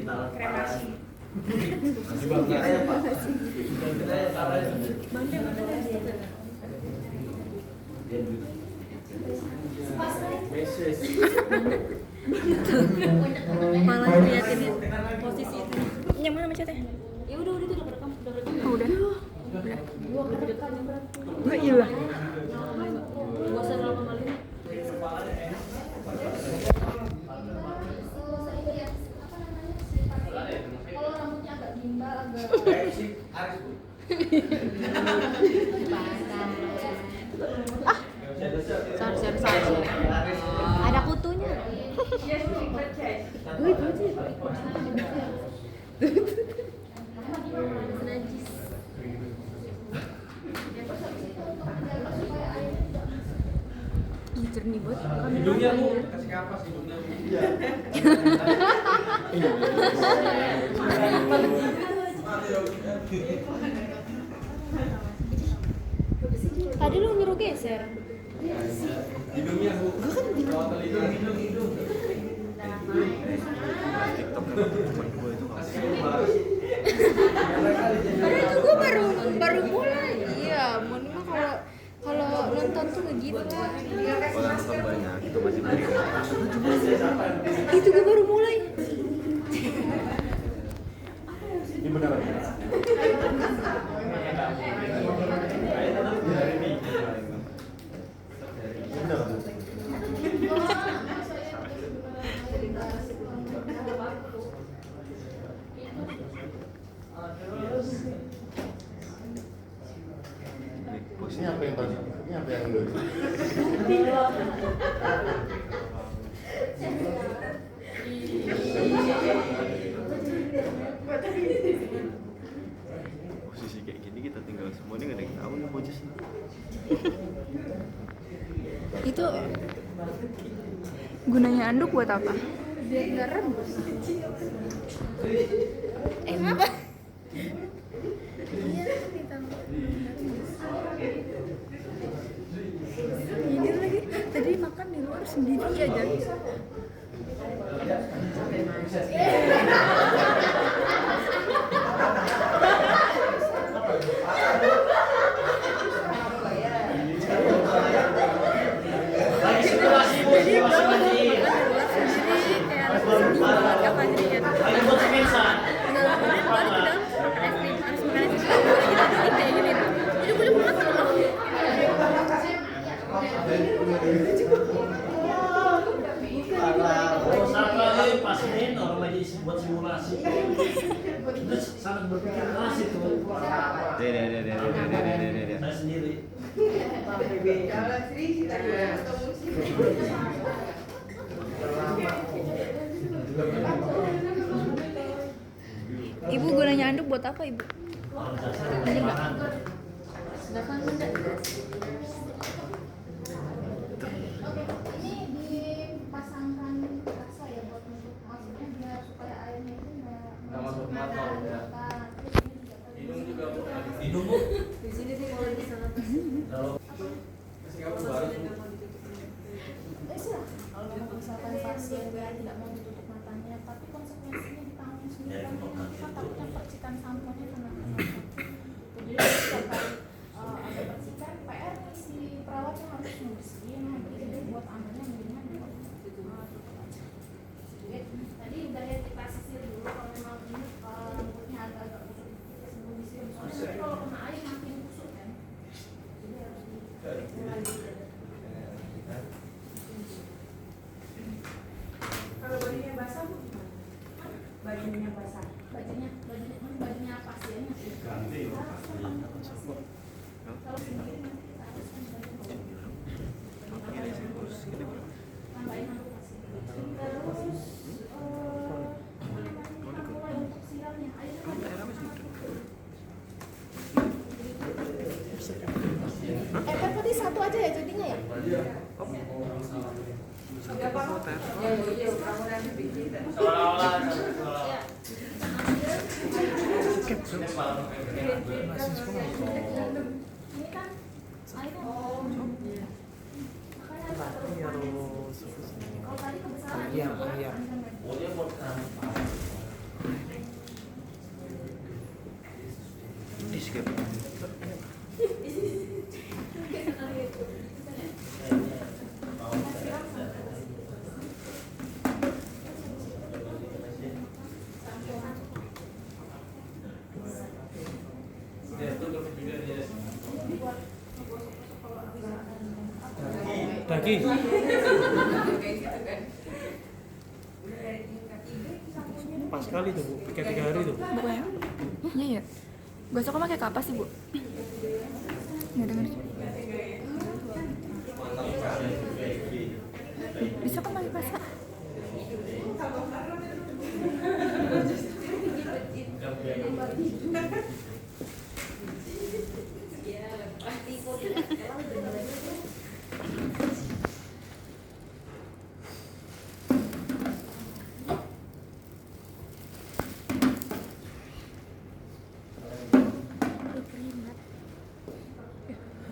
Kremasi. Masih bangga ya Pak. Malah liatin posisi itu. Yang mana macetnya? Ya udah itu udah rekam, udah rekam. Oh, udah. Gua kedepan yang berat. Oh, iya. Gua usah lama kali. Kalau rambutnya agak gimbal, agak Sar. Ada kutunya. Najis. Ih, jernih banget. Hidungnya Bu, kasih kapas hidungnya Bu. Iya. Tadi lu nyuruh geser. Hidungnya Bu. Hidung. TikTok teman gue itu Padahal itu gue baru mulai. Iya, mau nih mah kalau nonton tuh nggak gitu lah. orang nonton banyak itu masih beri. Itu gue baru mulai. Ini beneran. Ini apa yang tadi? Ini apa yang dulu? Posisi kayak gini kita tinggal semua ini nggak ada yang tahu nih bocah. Itu gunanya anduk buat apa? biar nggak rebus. Kenapa? Iya, ditambah. Ini lagi tadi makan di luar sendiri aja. Pas ini orang lagi buat simulasi itu sangat berpikir keras itu. Saya sendiri. Ibu gunanya anduk buat apa, Ibu? Ini dipasangkan rasa ya buat untuk maksudnya biar supaya airnya itu nggak masuk mata. Hidung juga Bu. Hidung Bu. Di sini sih kalau di sana. Kalau Kasih kapas baru. Kalau memang misalkan pasien tidak mau ditutup matanya, tapi konsekuensinya ditanggung sendiri kan kita takutnya percikan samponya kena. Jadi misalkan ada percikan, PR nih si perawatnya harus membersihin, jadi buat amannya mendingan buat tutup aja. Tadi udah lihat kita sisir dulu kalau memang ini rambutnya agak-agak kusut sebelum disiram. Soalnya kalau kena air makin kusut kan. Jadi harus Kalau bajunya basah Bu gimana? Bajunya basah. bajunya pasiennya sih. Ganti loh. Kalau sendiri nanti kita harus tambahin handuk pasien. Terus mulai untuk siramnya airnya kan tadi satu aja ya jadinya ya? Ini kan airnya makanya kalau tadi kebesaran oh dia buat rambut. lagi. Kayak gitu kan. Udah dari tingkat 3 sampunya. Pas kali tuh Bu, pakai 3 hari tuh. Bukannya? Iya ya. Gosok pakai kapas sih, Bu? Nggak denger. Bisa kan pakai kapas?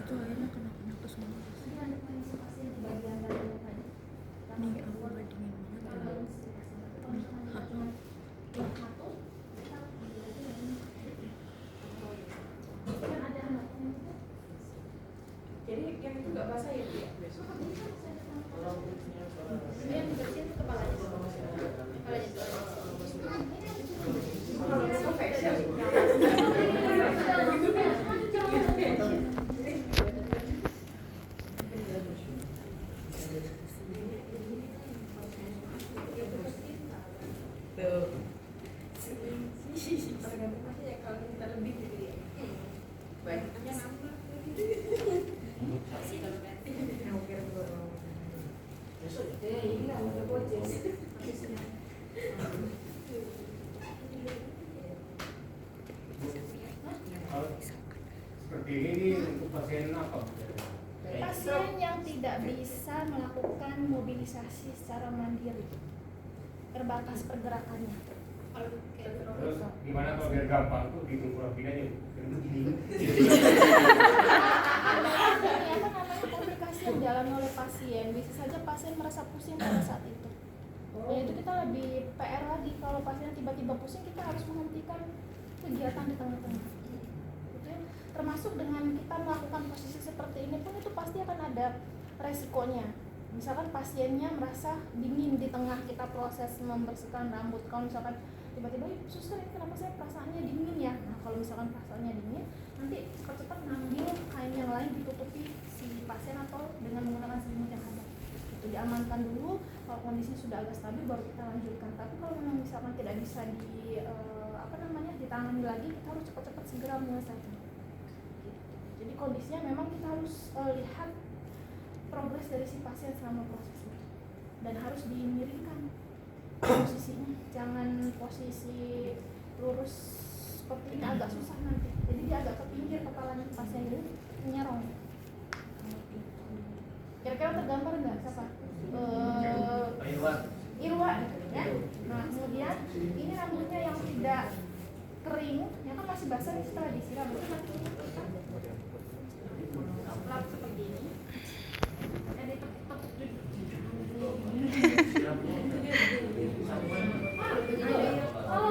Itu airnya kena ke semua. Nih aku bandingin banget. Jadi yang itu nggak basah ya Bu ya? Yang dibersihin tuh kepalanya. Kalau fashion. Tergantung aja ya kalau kita lebih gitu ya. Banyaknya nambah. Ini lah udah bocor. Seperti ini untuk pasien apa? Pasien yang tidak bisa melakukan mobilisasi secara mandiri, terbatas pergerakannya. Terus gimana kalau biar gampang tuh ditunggu aja kan begini. Ini apa namanya komplikasi yang dialami oleh pasien. Bisa saja pasien merasa pusing pada saat itu. Ya itu kita lebih PR lagi, kalau pasien tiba-tiba pusing kita harus menghentikan kegiatan di tengah-tengah. Gitu ya. Termasuk dengan kita melakukan posisi seperti ini pun itu pasti akan ada resikonya. Misalkan pasiennya merasa dingin di tengah kita proses membersihkan rambut. Kalau misalkan tiba-tiba, suster ini kenapa saya perasaannya dingin ya? Nah kalau misalkan perasaannya dingin, nanti cepat-cepat ngambil kain yang lain ditutupi si pasien atau dengan menggunakan selimut yang ada. Itu diamankan dulu, kalau kondisi sudah agak stabil baru kita lanjutkan. Tapi kalau memang misalkan tidak bisa ditangani lagi, kita harus cepat-cepat segera menyelesaikan. Jadi kondisinya memang kita harus lihat progres dari si pasien selama prosesnya, dan harus dimiringkan posisinya, jangan posisi lurus seperti ini, agak susah nanti. Jadi dia agak ke pinggir kepalanya pasien ini menyerong. Kira-kira tergambar nggak siapa? Irwan, ya. Nah kemudian ini rambutnya yang tidak kering, ya kan masih basah nih setelah disiram, itu nanti lap seperti ini. Jadi tepuk-tepuk kalau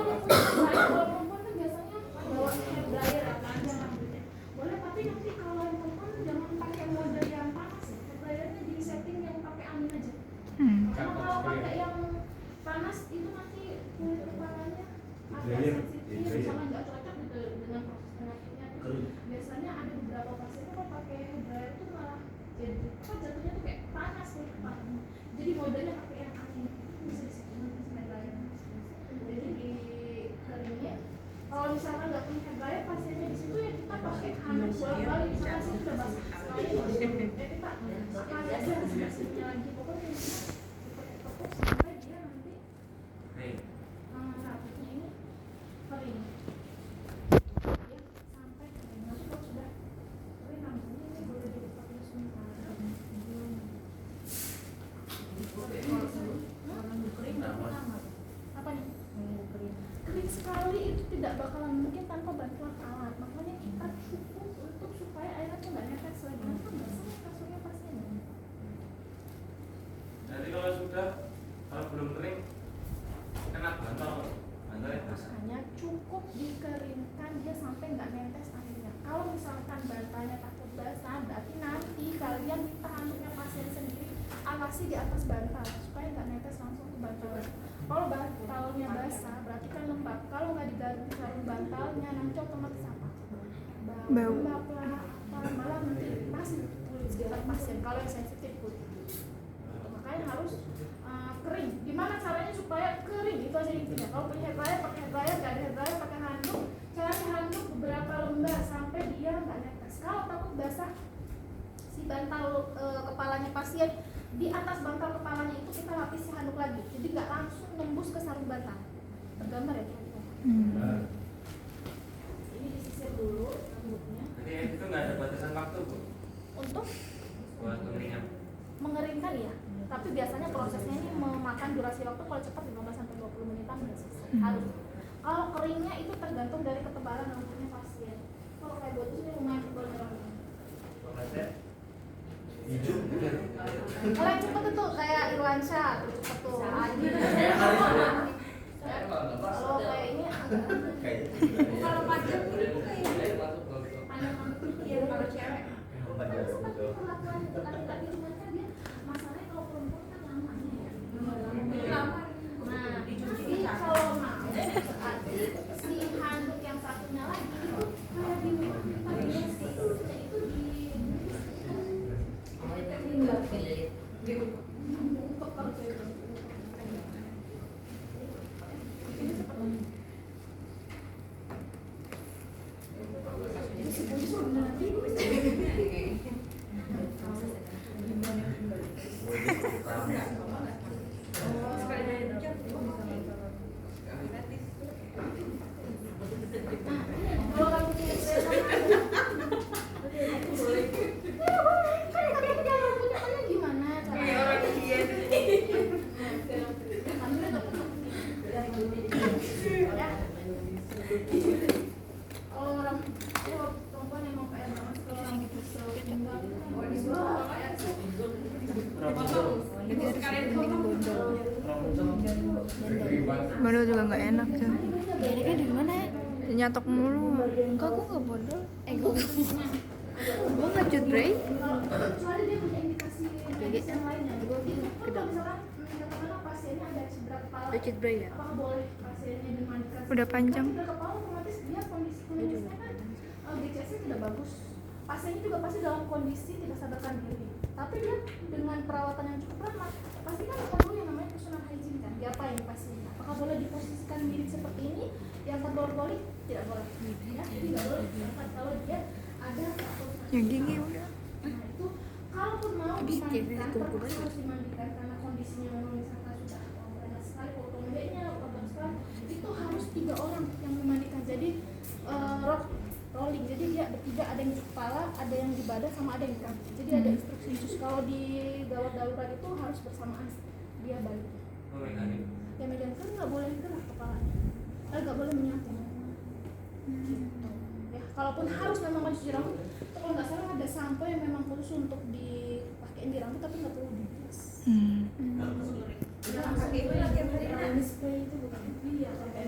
perempuan kan biasanya bawa hair dryer ya, panjang rambutnya. Boleh, tapi nanti kalau yang perempuan jangan pakai model yang panas. Hair dryernya di setting yang pakai angin aja. Karena kalau pakai yang panas itu nanti kulit kepalanya agak sensitif, misalnya nggak cocok gitu dengan proses penyakitnya. Biasanya ada beberapa pasien kalau pakai hair dryer itu malah jadi jatuhnya tuh kayak panas kulit kepalanya. Jadi modelnya pakai yang angin, bisa disetting hair dryer. Jadi di keringnya, kalau misalkan nggak punya hair dryer pasiennya di situ ya kita pakai handuk bolak-balik, misalkan sini udah basah sekali, kita sekali aja harus bersihnya lagi. Pokoknya tepuk sampai dia nanti rambutnya ini kering. Ya, sampai kering. Nanti kalau sudah kering rambutnya ini boleh dipakai sebentar. Kering tapi lama. Apa nih? Kering sekali itu tidak bakalan mungkin tanpa bantuan alat. Makanya kita cukup untuk supaya airnya tuh nggak netes lagi. Nanti basah kasurnya pasien. Jadi kalau belum kering, kena bantal ya basah. Makanya cukup dikeringkan dia sampai nggak netes airnya. Kalau misalkan bantalnya takut basah, berarti nanti kalian minta handuknya pasien sendiri alasi di atas bantal supaya nggak netes langsung ke bantal. Kalau bantalnya basah berarti kan lembab. Kalau nggak diganti sarung bantalnya nanti otomatis apa? Bau. Lembab lah, malah nanti pas kulit sekitar pasien. Kalau yang sensitif kulit. makanya harus kering. Gimana caranya supaya kering, itu aja intinya. Kalau punya hair dryer pakai hair dryer, nggak ada hair dryer pakai handuk. Caranya handuk beberapa lembar sampai dia nggak netes. Kalau takut basah si bantal kepalanya pasien, di atas bantal kepalanya itu kita lapisi handuk lagi, jadi nggak langsung nembus ke sarung bantal. Tergambar ya kira-kira. Ini disisir dulu handuknya. Jadi itu nggak ada batasan waktu bu Untuk buat pengeringan. mengeringkan ya, tapi biasanya prosesnya ini memakan durasi waktu kalau cepat 15-20 menitan udah selesai. Harus. Kalau keringnya itu tergantung dari ketebalan rambutnya pasien. Kalau kayak gue ini lumayan tebal rambutnya. Kalau yang cepet itu kayak Irwansyah, tuh cepet tuh. Adi. Kalau kayak ini Kalau pajak itu kayak panjang rambut iya kalau cewek. tapi seperti perlakuan laki-laki cuman kan dia masalahnya kalau perempuan kan lamanya ya. Lama. Nah, jadi kalau mau berarti si handuk yang satunya lagi itu kayak di Baru juga nggak enak tuh. Enaknya di mana ya? Nyatok mulu. Enggak, gue nggak bodol. Gue ngecut break. Soalnya dia punya indikasi medis yang lainnya. Kalau misalkan katakanlah pasiennya ada cedera kepala, Ngecut break ya. apakah boleh pasiennya dimandikan? Udah panjang. Cedera kepala otomatis dia kondisinya kan GCS-nya tidak bagus. Pasiennya juga pasti dalam kondisi tidak sadarkan diri. Tapi dia dengan perawatan yang cukup lama, pasti kan perlu yang namanya personal hygiene kan. Diapain pasiennya? Apakah boleh diposisikan diri seperti ini? Yang terbolak-balik tidak boleh. Ya, jadi nggak boleh diangkat kalau dia ada Yang gigi udah. Nah itu kalaupun mau dimandikan, terpaksa harus dimandikan karena kondisinya memang misalkan sudah banyak sekali potong-potongnya, kotor sekali, itu harus 3 orang yang memandikan. Jadi rolling, jadi dia bertiga, ada yang di kepala, ada yang di badan, sama ada yang di kaki. Jadi ada instruksi khusus kalau di gawat darurat itu harus bersamaan dia balik. Oh megang. Ya megang kan nggak boleh gerak kepalanya, nggak boleh menyatu. Ya, kalaupun harus memang mencuci rambut, itu kalau nggak salah ada sampo yang memang khusus untuk dipakein di rambut tapi nggak perlu dibilas. Jangan pakai itu lagi Yang spray itu bukan? Iya, pakai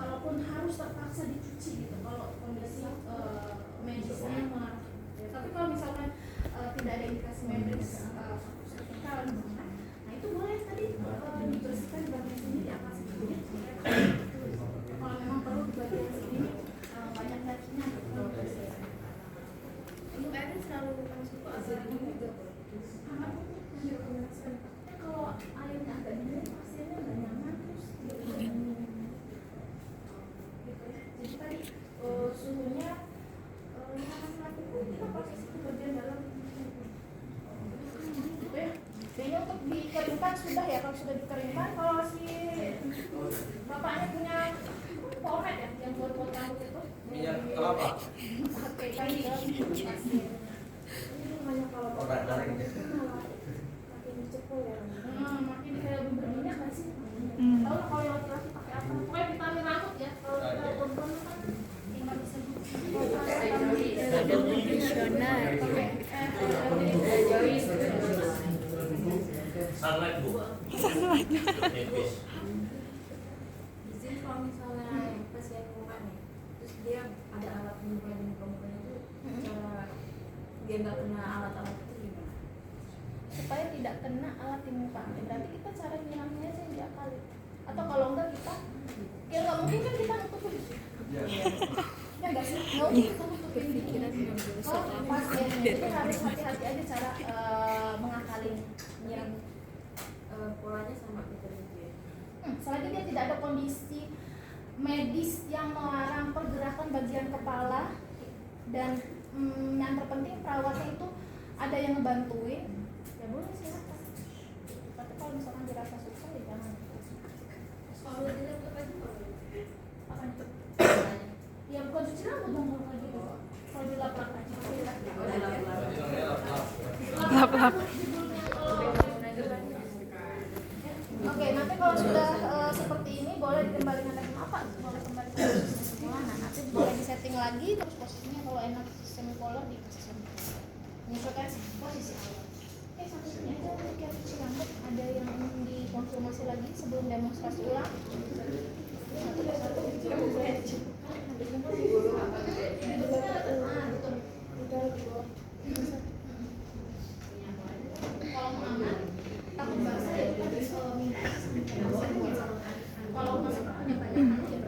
kalaupun harus terpaksa dicuci gitu kalau kondisi medisnya mengarah. Tapi kalau misalkan tidak ada indikasi medis sertikal, nah itu boleh tadi dibersihkan di bagian sini di atas sini. Kalau memang perlu di bagian sini banyak dagingnya. Untuk airnya selalu masuk ke asal juga. Kalau airnya agak dingin, pasiennya nggak nyaman terus. Jadi tadi suhunya kita posisi di bagian dalam. Kayaknya untuk dikeringkan sudah ya, kalau sudah dikeringkan, kalau si bapaknya punya pomade ya yang buat rambut itu. Minyak kelapa. Pakai kain pasien. Ini hanya kalau Orang garing ya. makin cepol ya. Makin kayak lebih berminyak nggak sih? Tahu lah kalau yang laki-laki pakai apa? Pokoknya vitamin rambut ya. Kalau perempuan kan nggak bisa Ada nutrisional. Sunlight bu. Izin kalau misalnya pasien muka nih, terus dia ada alat penyemprotan di muka-mukanya itu, cara dia nggak kena alat-alat itu gimana? supaya tidak kena alat di muka. Berarti kita cara nyiramnya aja yang diakali. Atau kalau enggak kita, ya nggak mungkin kan kita nutupin. Ya nggak sih, nggak mungkin kita nutupin pikiran. Kalau pasien itu harus hati-hati aja cara nyiram polanya sama kita gitu ya. Selagi dia tidak ada kondisi medis yang melarang pergerakan bagian kepala dan yang terpenting perawatnya itu ada yang ngebantuin, ya boleh silakan. Tapi kalau misalkan dirasa susah ya jangan. Kalau dilap aja Apa itu? Ya bukan cuci rambut dong kalau kayak gitu. Kalau dilap-lap aja. Lap-lap. Oke, nanti kalau sudah seperti ini boleh dikembalikan lagi apa? Boleh kembali ke posisi semula. Nah, nanti boleh disetting lagi terus posisinya kalau enak semicolor dikasih semicolor. Menyesuaikan posisi awal. Sampai sini aja untuk yang cuci rambut. Ada yang dikonfirmasi lagi sebelum demonstrasi ulang? Kalau mau aman, takut basah ya kita bisa minta. Kalau masih punya banyak